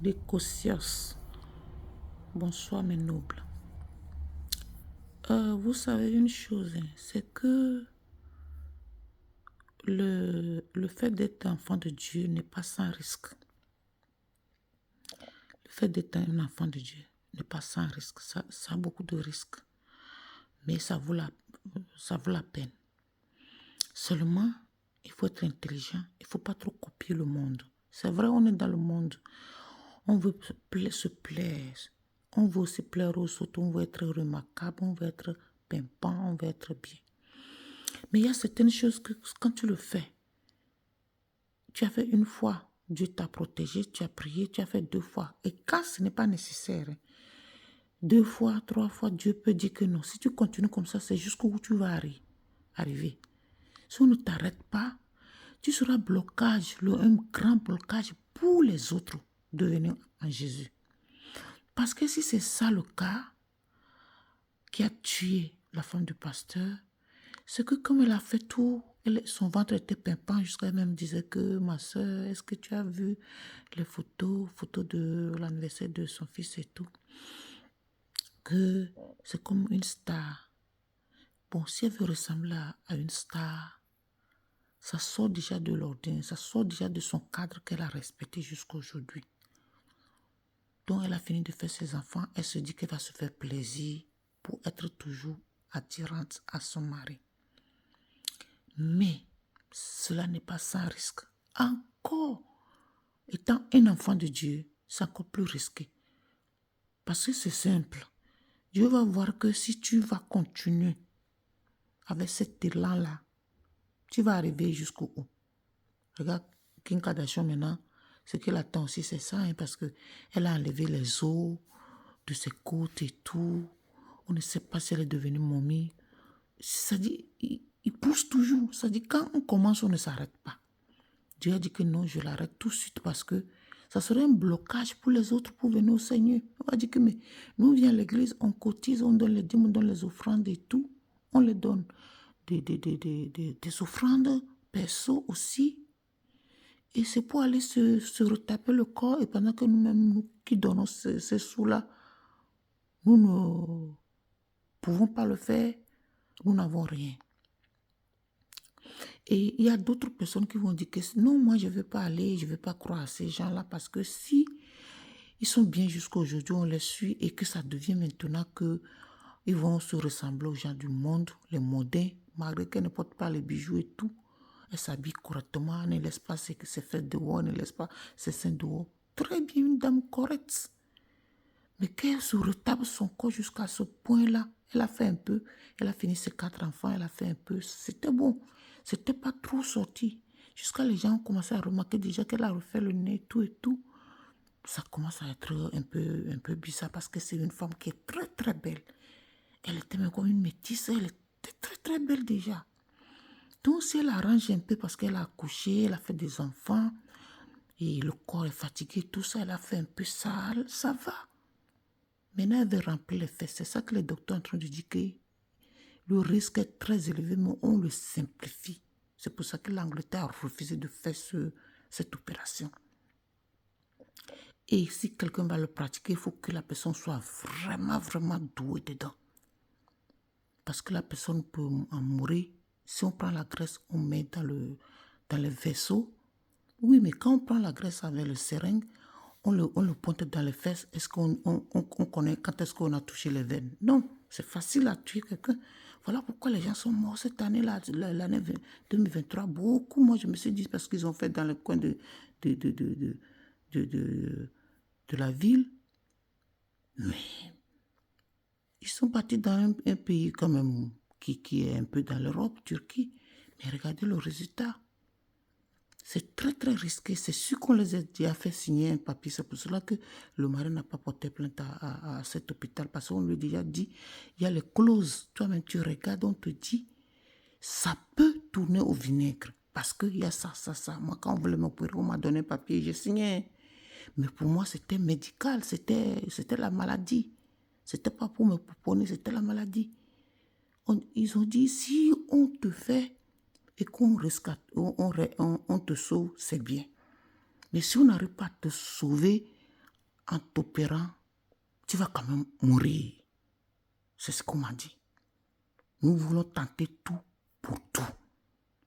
des Cossios. Bonsoir mes nobles. Vous savez une chose, hein, c'est que le fait d'être enfant de Dieu n'est pas sans risque. Le fait d'être un enfant de Dieu n'est pas sans risque. Ça a beaucoup de risques. Mais ça vaut la peine. Seulement, il faut être intelligent. Il ne faut pas trop copier le monde. C'est vrai, on est dans le monde. On veut se plaire. On veut aussi plaire aux autres. On veut être remarquable. On veut être pimpant. On veut être bien. Mais il y a certaines choses que quand tu le fais, tu as fait une fois, Dieu t'a protégé, tu as prié, tu as fait 2 fois. Et quand ce n'est pas nécessaire, 2 fois, 3 fois, Dieu peut dire que non. Si tu continues comme ça, c'est jusqu'où tu vas arriver. Si on ne t'arrête pas, tu seras blocage, un grand blocage pour les autres de venir en Jésus. Parce que si c'est ça le cas qui a tué la femme du pasteur, c'est que comme elle a fait tout, son ventre était pimpant jusqu'à elle même disait que ma soeur, est-ce que tu as vu les photos de l'anniversaire de son fils et tout, que c'est comme une star. Bon, si elle veut ressembler à une star, ça sort déjà de l'ordinaire, ça sort déjà de son cadre qu'elle a respecté jusqu'à aujourd'hui. Donc elle a fini de faire ses enfants, elle se dit qu'elle va se faire plaisir pour être toujours attirante à son mari. Mais cela n'est pas sans risque. Encore, étant un enfant de Dieu, c'est encore plus risqué. Parce que c'est simple. Dieu va voir que si tu vas continuer avec cet élan-là, tu vas arriver jusqu'au haut. Regarde, Kim Kardashian maintenant, ce qu'elle attend aussi, c'est ça, hein, parce qu'elle a enlevé les os de ses côtes et tout. On ne sait pas si elle est devenue momie. Ça dit, il pousse toujours. Ça dit, quand on commence, on ne s'arrête pas. Dieu a dit que non, je l'arrête tout de suite parce que ça serait un blocage pour les autres pour venir au Seigneur. On va dire que mais nous, on vient à l'église, on cotise, on donne les dîmes, on donne les offrandes et tout. On les donne des offrandes perso aussi. Et c'est pour aller se retaper le corps. Et pendant que nous-mêmes, nous qui donnons ces sous-là, nous ne pouvons pas le faire, nous n'avons rien. Et il y a d'autres personnes qui vont dire que non, moi je ne veux pas aller, je ne veux pas croire à ces gens-là parce que si ils sont bien jusqu'à aujourd'hui, on les suit et que ça devient maintenant que ils vont se ressembler aux gens du monde, les modernes, malgré qu'elles ne portent pas les bijoux et tout. Elles s'habillent correctement, ne laissent pas ses fesses dehors, ne laissent pas ses seins dehors. Très bien, une dame correcte. Mais qu'elle se retape son corps jusqu'à ce point-là, elle a fait un peu, elle a fini ses 4 enfants, elle a fait un peu, c'était bon. C'était pas trop sorti. Jusqu'à les gens ont commencé à remarquer déjà qu'elle a refait le nez, tout et tout. Ça commence à être un peu bizarre parce que c'est une femme qui est très très belle. Elle était même comme une métisse, elle était très très belle déjà. Donc si elle arrange un peu parce qu'elle a accouché, elle a fait des enfants et le corps est fatigué, tout ça, elle a fait un peu sale, ça va. Maintenant, elle veut remplir les fesses. C'est ça que les docteurs sont en train de dire que le risque est très élevé, mais on le simplifie. C'est pour ça que l'Angleterre a refusé de faire cette opération. Et si quelqu'un va le pratiquer, il faut que la personne soit vraiment, vraiment douée dedans. Parce que la personne peut en mourir. Si on prend la graisse, on met dans le vaisseau. Oui, mais quand on prend la graisse avec le seringue, on le pointe dans les fesses. Est-ce qu'on connaît quand est-ce qu'on a touché les veines? Non, c'est facile à tuer quelqu'un. Voilà pourquoi les gens sont morts cette année-là, l'année 2023. Beaucoup, moi je me suis dit, parce qu'ils ont fait dans le coin de la ville. Mais ils sont partis dans un pays quand même qui est un peu dans l'Europe, Turquie. Mais regardez le résultat. C'est très très risqué. C'est sûr qu'on les a déjà fait signer un papier. C'est pour cela que le mari n'a pas porté plainte à cet hôpital. Parce qu'on lui a déjà dit, il y a les clauses. Toi-même, tu regardes, on te dit, ça peut tourner au vinaigre. Parce qu'il y a ça. Moi, quand on voulait m'opérer, on m'a donné un papier, j'ai signé. Mais pour moi, c'était médical. C'était la maladie. C'était pas pour me pouponner, c'était la maladie. Ils ont dit, si on te fait et qu'on rescate, on te sauve, c'est bien. Mais si on n'arrive pas à te sauver en t'opérant, tu vas quand même mourir. C'est ce qu'on m'a dit. Nous voulons tenter tout pour tout.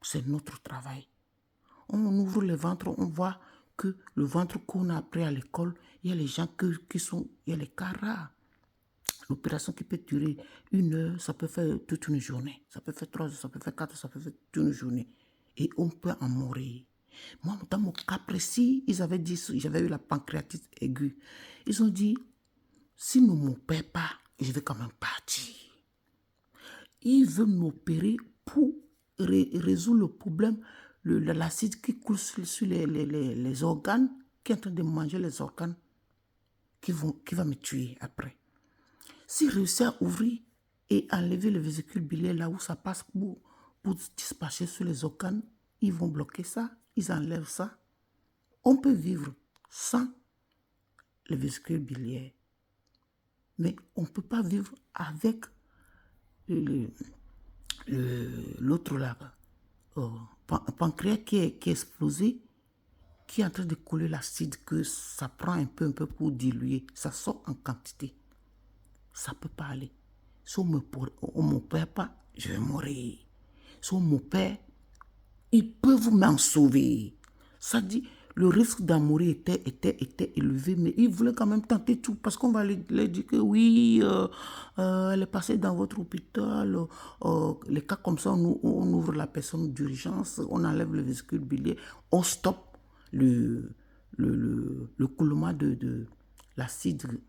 C'est notre travail. On ouvre le ventre, on voit que le ventre qu'on a appris à l'école, il y a les gens il y a les cas rares. L'opération qui peut durer 1 heure, ça peut faire toute une journée. Ça peut faire 3 heures, ça peut faire 4 heures, ça peut faire toute une journée. Et on peut en mourir. Moi, dans mon cas précis, ils avaient dit, j'avais eu la pancréatite aiguë. Ils ont dit, si ne m'opèrent pas, je vais quand même partir. Ils veulent m'opérer pour résoudre le problème, l'acide qui coule sur les organes, qui est en train de manger les organes, qui va me tuer après. S'ils réussissent à ouvrir et enlever le vésicule biliaire là où ça passe pour dispatcher sur les organes, ils vont bloquer ça, ils enlèvent ça. On peut vivre sans le vésicule biliaire. Mais on ne peut pas vivre avec l'autre là, pancréas qui est explosé, qui est en train de couler l'acide, que ça prend un peu pour diluer. Ça sort en quantité. Ça ne peut pas aller. Si on ne m'opère pas, je vais mourir. Si on m'opère, ils peuvent m'en sauver. Ça dit, le risque d'en mourir était élevé, mais ils voulaient quand même tenter tout, parce qu'on va leur dire que oui, elle est passée dans votre hôpital, les cas comme ça, on ouvre la personne d'urgence, on enlève le vésicule biliaire, on stoppe le coulement de l'acide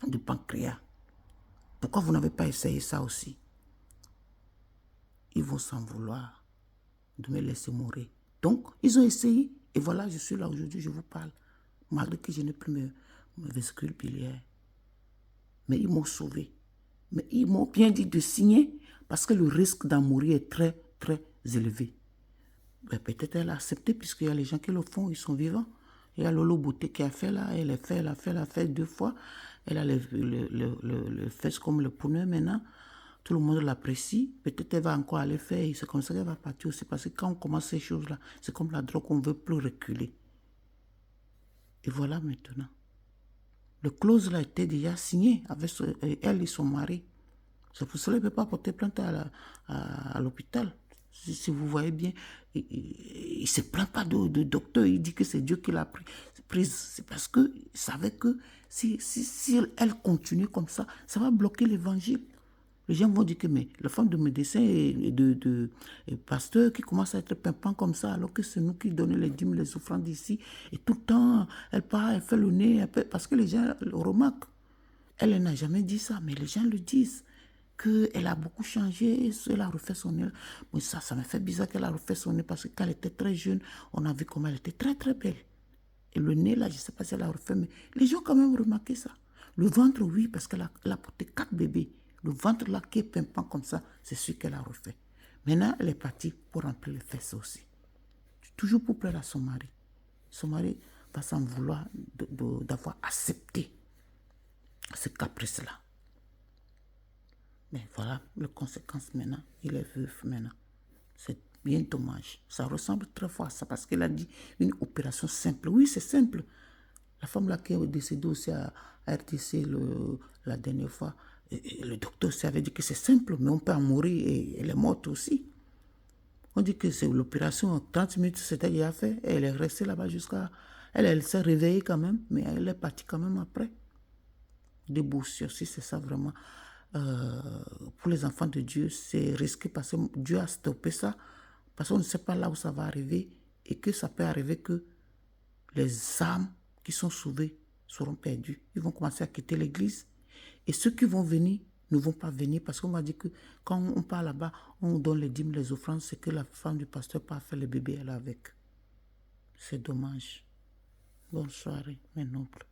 de pancréas. Pourquoi vous n'avez pas essayé ça aussi? Ils vont s'en vouloir de me laisser mourir. Donc, ils ont essayé. Et voilà, je suis là aujourd'hui, je vous parle. Malgré que je n'ai plus mes vésicules biliaires. Mais ils m'ont sauvé. Mais ils m'ont bien dit de signer parce que le risque d'en mourir est très, très élevé. Ben, peut-être elle a accepté puisqu'il y a les gens qui le font, ils sont vivants. Il y a Lolo Beauté qui a fait là, elle a fait 2 fois. Elle a le fesses comme le poneau maintenant. Tout le monde l'apprécie. Peut-être elle va encore aller faire. Et c'est comme ça qu'elle va partir aussi. Parce que quand on commence ces choses-là, c'est comme la drogue, on ne veut plus reculer. Et voilà maintenant. Le clause là était déjà signé avec elle et son mari. C'est pour cela qu'elle ne peut pas porter plainte à l'hôpital. Si vous voyez bien, il ne se plaint pas de docteur. Il dit que c'est Dieu qui l'a prise. C'est parce qu'il savait que si elle continue comme ça va bloquer l'évangile. Les gens vont dire que mais la femme de médecin et de pasteur qui commence à être pimpant comme ça, alors que c'est nous qui donnons les dîmes, les offrandes ici. Et tout le temps, elle part, elle fait le nez, parce que les gens le remarquent. Elle n'a jamais dit ça, mais les gens le disent. Qu'elle a beaucoup changé, elle a refait son nez. Mais ça me fait bizarre qu'elle a refait son nez parce que quand elle était très jeune, on a vu comment elle était très très belle. Et le nez là, je ne sais pas si elle a refait, mais les gens ont quand même remarqué ça. Le ventre, oui, parce qu'elle a porté 4 bébés. Le ventre là qui est pimpant comme ça, c'est celui qu'elle a refait. Maintenant, elle est partie pour remplir les fesses aussi. Toujours pour plaire à son mari. Son mari va s'en vouloir d'avoir accepté ce caprice-là. Mais voilà les conséquences maintenant. Il est veuf maintenant. C'est bien dommage. Ça ressemble très fort à ça parce qu'elle a dit une opération simple. Oui, c'est simple. La femme là qui est décédée aussi à RTC la dernière fois, et le docteur aussi avait dit que c'est simple, mais on peut en mourir et elle est morte aussi. On dit que c'est l'opération, 30 minutes, c'était déjà fait. Et elle est restée là-bas jusqu'à... Elle s'est réveillée quand même, mais elle est partie quand même après. Debout sur si c'est ça vraiment. Pour les enfants de Dieu, c'est risqué parce que Dieu a stoppé ça, parce qu'on ne sait pas là où ça va arriver et que ça peut arriver que les âmes qui sont sauvées seront perdues. Ils vont commencer à quitter l'église et ceux qui vont venir ne vont pas venir parce qu'on m'a dit que quand on part là-bas, on donne les dîmes, les offrandes, c'est que la femme du pasteur part faire le bébé elle avec. C'est dommage. Bonne soirée, mes nobles.